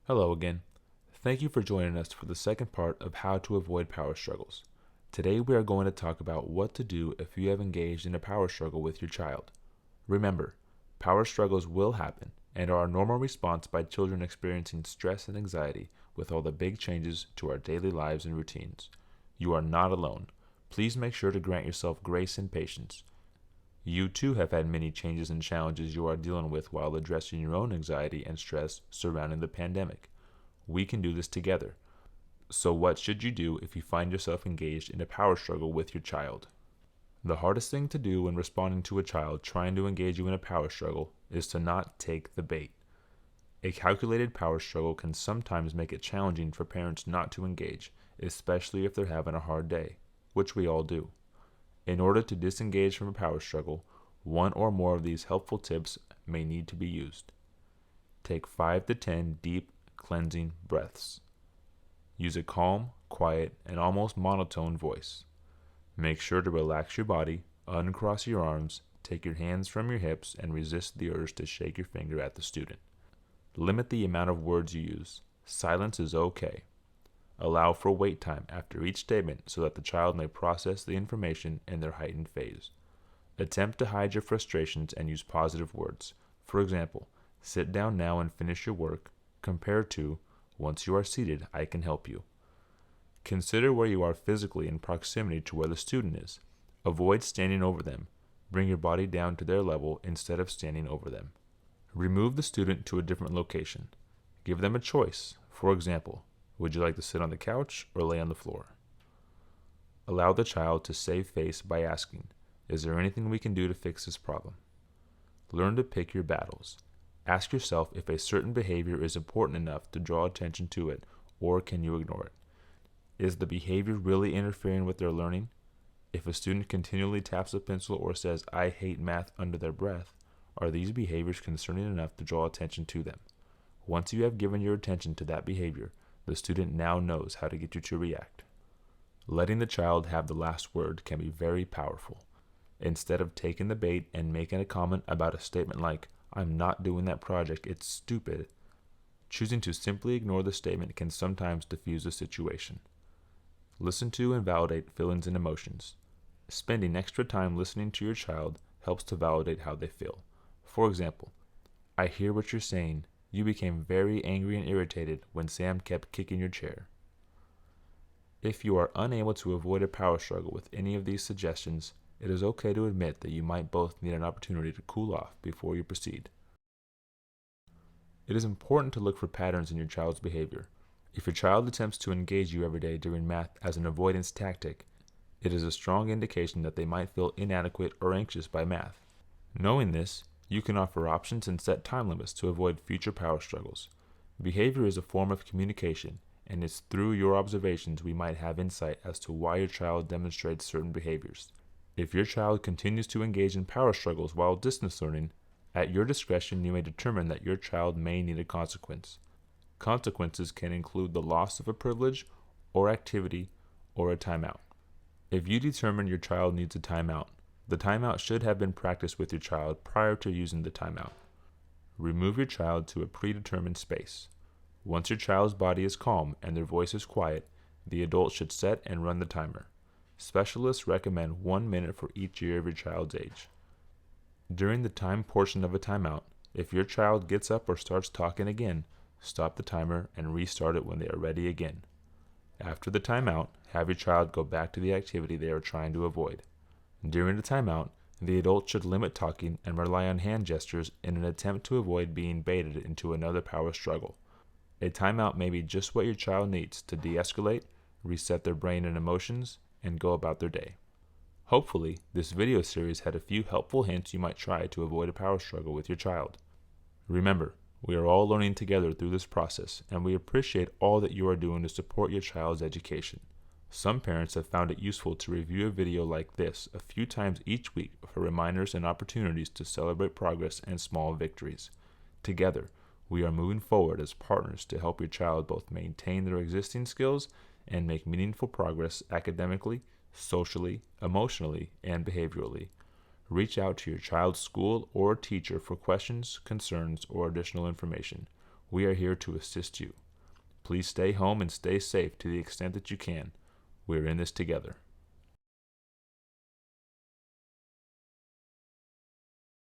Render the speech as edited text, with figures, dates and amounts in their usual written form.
Hello again. Thank you for joining us for the second part of how to avoid power struggles. Today we are going to talk about what to do if you have engaged in a power struggle with your child. Remember, power struggles will happen and are a normal response by children experiencing stress and anxiety with all the big changes to our daily lives and routines. You are not alone. Please make sure to grant yourself grace and patience. You too have had many changes and challenges you are dealing with while addressing your own anxiety and stress surrounding the pandemic. We can do this together. So, what should you do if you find yourself engaged in a power struggle with your child? The hardest thing to do when responding to a child trying to engage you in a power struggle is to not take the bait. A calculated power struggle can sometimes make it challenging for parents not to engage, especially if they're having a hard day, which we all do. In order to disengage from a power struggle, one or more of these helpful tips may need to be used. Take 5 to 10 deep, cleansing breaths. Use a calm, quiet, and almost monotone voice. Make sure to relax your body, uncross your arms, take your hands from your hips, and resist the urge to shake your finger at the student. Limit the amount of words you use. Silence is okay. Allow for wait time after each statement so that the child may process the information in their heightened phase. Attempt to hide your frustrations and use positive words. For example, sit down now and finish your work, compared to, once you are seated, I can help you. Consider where you are physically in proximity to where the student is. Avoid standing over them. Bring your body down to their level instead of standing over them. Remove the student to a different location. Give them a choice. For example, would you like to sit on the couch or lay on the floor? Allow the child to save face by asking, is there anything we can do to fix this problem? Learn to pick your battles. Ask yourself if a certain behavior is important enough to draw attention to it, or can you ignore it? Is the behavior really interfering with their learning? If a student continually taps a pencil or says, I hate math under their breath, are these behaviors concerning enough to draw attention to them? Once you have given your attention to that behavior, the student now knows how to get you to react. Letting the child have the last word can be very powerful. Instead of taking the bait and making a comment about a statement like, I'm not doing that project, it's stupid, choosing to simply ignore the statement can sometimes diffuse the situation. Listen to and validate feelings and emotions. Spending extra time listening to your child helps to validate how they feel. For example, I hear what you're saying. You became very angry and irritated when Sam kept kicking your chair. If you are unable to avoid a power struggle with any of these suggestions, it is okay to admit that you might both need an opportunity to cool off before you proceed. It is important to look for patterns in your child's behavior. If your child attempts to engage you every day during math as an avoidance tactic, it is a strong indication that they might feel inadequate or anxious by math. Knowing this, you can offer options and set time limits to avoid future power struggles. Behavior is a form of communication, and it's through your observations we might have insight as to why your child demonstrates certain behaviors. If your child continues to engage in power struggles while distance learning, at your discretion you may determine that your child may need a consequence. Consequences can include the loss of a privilege or activity or a timeout. If you determine your child needs a timeout, the timeout should have been practiced with your child prior to using the timeout. Remove your child to a predetermined space. Once your child's body is calm and their voice is quiet, the adult should set and run the timer. Specialists recommend 1 minute for each year of your child's age. During the time portion of a timeout, if your child gets up or starts talking again, stop the timer and restart it when they are ready again. After the timeout, have your child go back to the activity they are trying to avoid. During the timeout, the adult should limit talking and rely on hand gestures in an attempt to avoid being baited into another power struggle. A timeout may be just what your child needs to de-escalate, reset their brain and emotions, and go about their day. Hopefully, this video series had a few helpful hints you might try to avoid a power struggle with your child. Remember, we are all learning together through this process, and we appreciate all that you are doing to support your child's education. Some parents have found it useful to review a video like this a few times each week for reminders and opportunities to celebrate progress and small victories. Together, we are moving forward as partners to help your child both maintain their existing skills and make meaningful progress academically, socially, emotionally, and behaviorally. Reach out to your child's school or teacher for questions, concerns, or additional information. We are here to assist you. Please stay home and stay safe to the extent that you can. We're in this together.